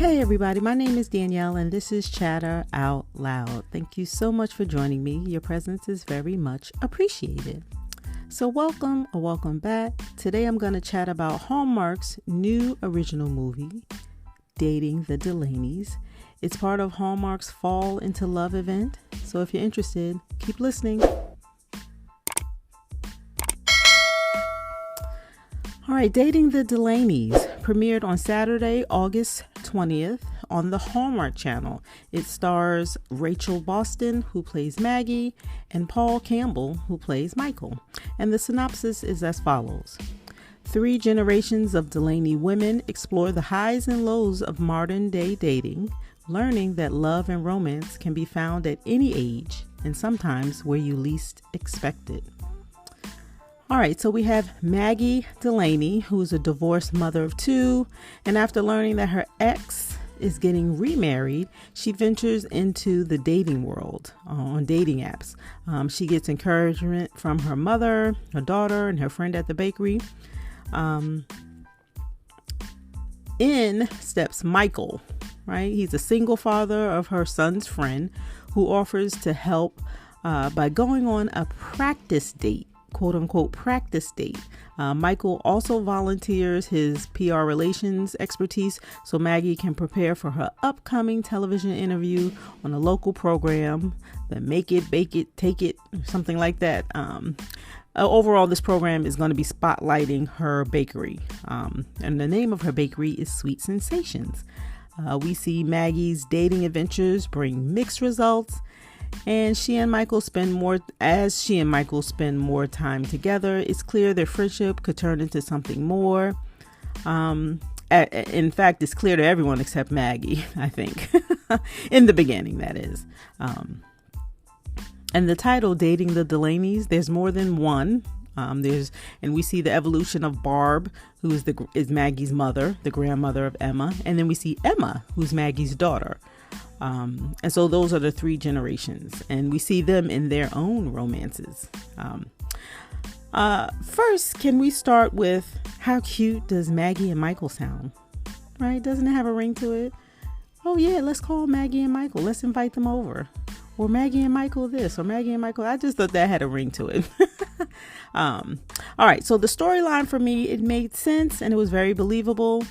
Hey everybody, my name is Danielle and this is Chatter Out Loud. Thank you so much for joining me. Your presence is very much appreciated. So welcome or welcome back. Today I'm going to chat about Hallmark's new original movie, Dating the Delaneys. It's part of Hallmark's Fall into Love event. So if you're interested, keep listening. All right, Dating the Delaneys premiered on Saturday, August 20th on the Hallmark channel. It stars Rachel Boston, who plays Maggie, and Paul Campbell, who plays Michael. And the synopsis is as follows. 3 generations of Delaney women explore the highs and lows of modern day dating, learning that love and romance can be found at any age and sometimes where you least expect it. All right, so we have Maggie Delaney, who's a divorced mother of 2, and after learning that her ex is getting remarried, she ventures into the dating world on dating apps. She gets encouragement from her mother, her daughter, and her friend at the bakery. In steps Michael, right? He's a single father of her son's friend who offers to help by going on a practice date. "Quote unquote practice date." Michael also volunteers his PR relations expertise so Maggie can prepare for her upcoming television interview on a local program, the Make It, Bake It, Take It, something like that. Overall, this program is going to be spotlighting her bakery. And the name of her bakery is Sweet Sensations. We see Maggie's dating adventures bring mixed results. And she and Michael spend more time together. It's clear their friendship could turn into something more. In fact, it's clear to everyone except Maggie, I think. In the beginning, that is. And the title, Dating the Delaneys, there's more than one. And we see the evolution of Barb, who is Maggie's mother, the grandmother of Emma. And then we see Emma, who's Maggie's daughter. And so those are the 3 generations, and we see them in their own romances. First, can we start with how cute does Maggie and Michael sound? Right? Doesn't it have a ring to it? Oh yeah, let's call Maggie and Michael. Let's invite them over. Or Maggie and Michael this, or Maggie and Michael. I just thought that had a ring to it. All right. So the storyline for me, it made sense and it was very believable.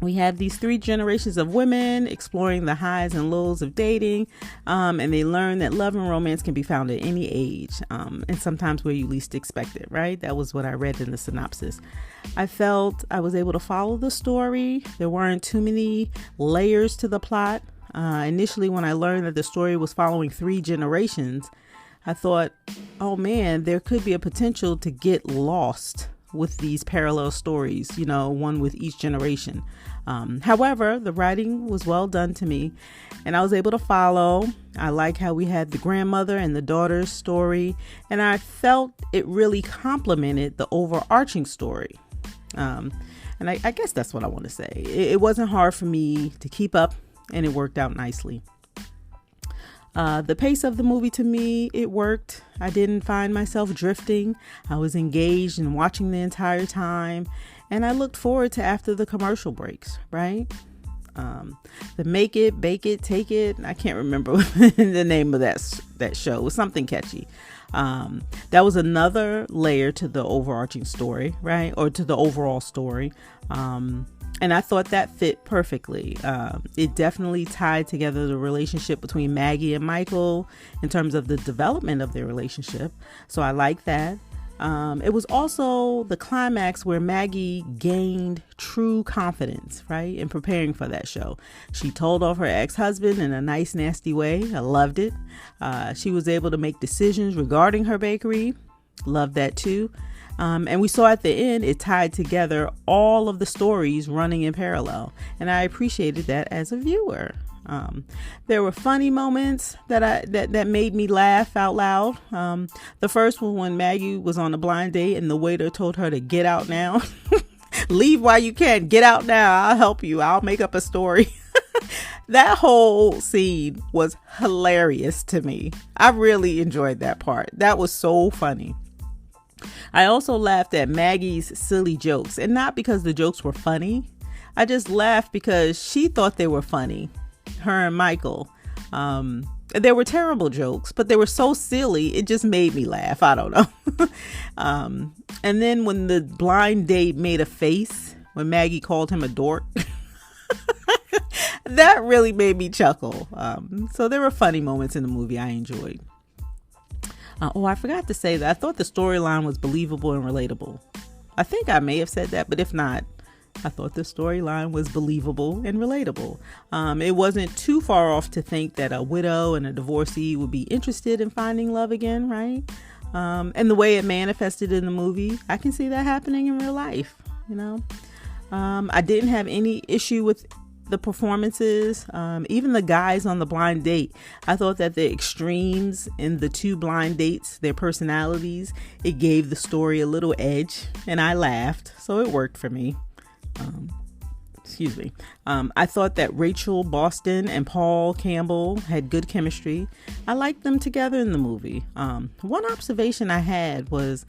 We have these 3 generations of women exploring the highs and lows of dating, and they learn that love and romance can be found at any age, and sometimes where you least expect it, right? That was what I read in the synopsis. I felt I was able to follow the story. There weren't too many layers to the plot. Initially, when I learned that the story was following 3 generations, I thought, oh man, there could be a potential to get lost with these parallel stories, one with each generation. However, the writing was well done to me and I was able to follow. I like how we had the grandmother and the daughter's story, and I felt it really complemented the overarching story. And I guess that's what I want to say. It wasn't hard for me to keep up and it worked out nicely. The pace of the movie, to me, it worked. I didn't find myself drifting. I was engaged and watching the entire time. And I looked forward to after the commercial breaks, right? The Make It, Bake It, Take It. I can't remember the name of that show. It was something catchy. That was another layer to the overarching story, right? Or to the overall story. And I thought that fit perfectly. It definitely tied together the relationship between Maggie and Michael in terms of the development of their relationship. So I like that. It was also the climax where Maggie gained true confidence, right, in preparing for that show. She told off her ex-husband in a nice, nasty way. I loved it. She was able to make decisions regarding her bakery. Loved that too. And we saw at the end, it tied together all of the stories running in parallel. And I appreciated that as a viewer. There were funny moments that made me laugh out loud. The first one when Maggie was on a blind date and the waiter told her to get out now. Leave while you can. Get out now. I'll help you. I'll make up a story. That whole scene was hilarious to me. I really enjoyed that part. That was so funny. I also laughed at Maggie's silly jokes, and not because the jokes were funny, I just laughed because she thought they were funny, her and Michael. They were terrible jokes, but they were so silly, it just made me laugh. I don't know. And then when the blind date made a face, when Maggie called him a dork, that really made me chuckle. So there were funny moments in the movie I enjoyed. I forgot to say that I thought the storyline was believable and relatable. I think I may have said that, but if not, I thought the storyline was believable and relatable. It wasn't too far off to think that a widow and a divorcee would be interested in finding love again, right? And the way it manifested in the movie, I can see that happening in real life, you know? I didn't have any issue with the performances, even the guys on the blind date. I thought that the extremes in the two blind dates, their personalities, it gave the story a little edge, and I laughed, so it worked for me. I thought that Rachel Boston and Paul Campbell had good chemistry. I liked them together in the movie. One observation I had was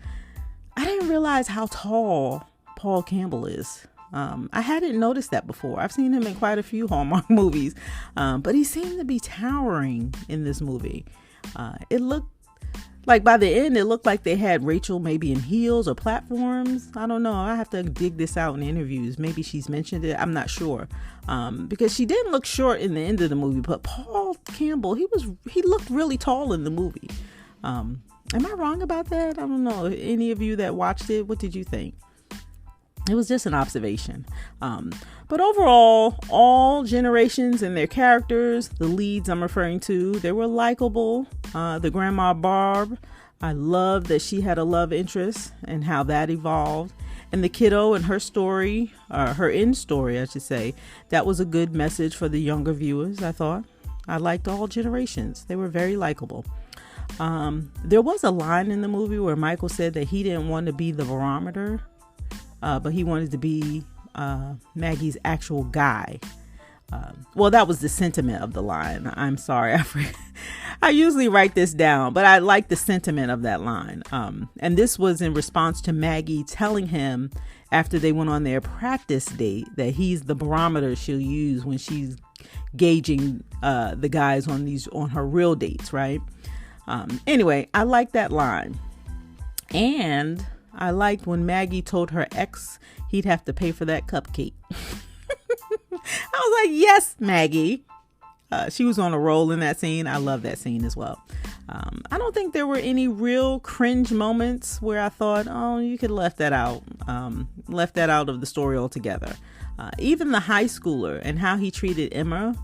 I didn't realize how tall Paul Campbell is. I hadn't noticed that before. I've seen him in quite a few Hallmark movies, but he seemed to be towering in this movie. It looked like by the end, it looked like they had Rachel maybe in heels or platforms. I don't know. I have to dig this out in interviews. Maybe she's mentioned it. I'm not sure. Because she didn't look short in the end of the movie, but Paul Campbell, he looked really tall in the movie. Am I wrong about that? I don't know. Any of you that watched it, what did you think? It was just an observation. But overall, all generations and their characters, the leads I'm referring to, they were likable. The grandma Barb, I love that she had a love interest and how that evolved. And the kiddo and her story, her end story, I should say, that was a good message for the younger viewers, I thought. I liked all generations. They were very likable. There was a line in the movie where Michael said that he didn't want to be the barometer, but he wanted to be Maggie's actual guy. That was the sentiment of the line. I'm sorry. I usually write this down, but I like the sentiment of that line. And this was in response to Maggie telling him after they went on their practice date that he's the barometer she'll use when she's gauging the guys on her real dates, right? Anyway, I like that line. And I liked when Maggie told her ex he'd have to pay for that cupcake. I was like, yes, Maggie. She was on a roll in that scene. I love that scene as well. I don't think there were any real cringe moments where I thought, oh, you could left that out of the story altogether. Even the high schooler and how he treated Emma,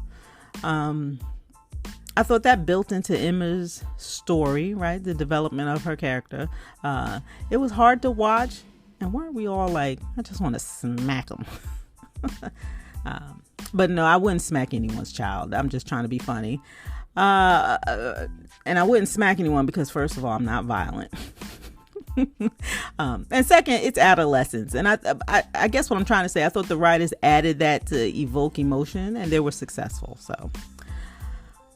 I thought that built into Emma's story, right? The development of her character. It was hard to watch. And weren't we all like, I just want to smack him. But no, I wouldn't smack anyone's child. I'm just trying to be funny. And I wouldn't smack anyone because, first of all, I'm not violent. And second, it's adolescence. And I guess what I'm trying to say, I thought the writers added that to evoke emotion and they were successful. So,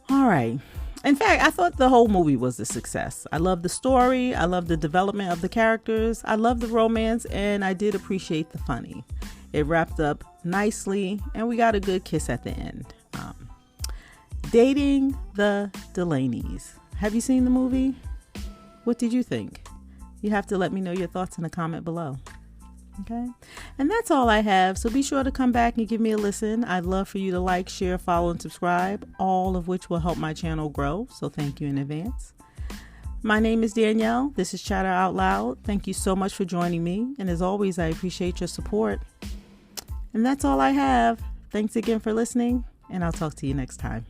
all right. In fact, I thought the whole movie was a success. I love the story. I love the development of the characters. I love the romance, and I did appreciate the funny. It wrapped up nicely, and we got a good kiss at the end. Dating the Delaneys. Have you seen the movie? What did you think? You have to let me know your thoughts in the comment below. Okay. And that's all I have. So be sure to come back and give me a listen. I'd love for you to like, share, follow, and subscribe, all of which will help my channel grow. So thank you in advance. My name is Danielle. This is Chatter Out Loud. Thank you so much for joining me. And as always, I appreciate your support. And that's all I have. Thanks again for listening, and I'll talk to you next time.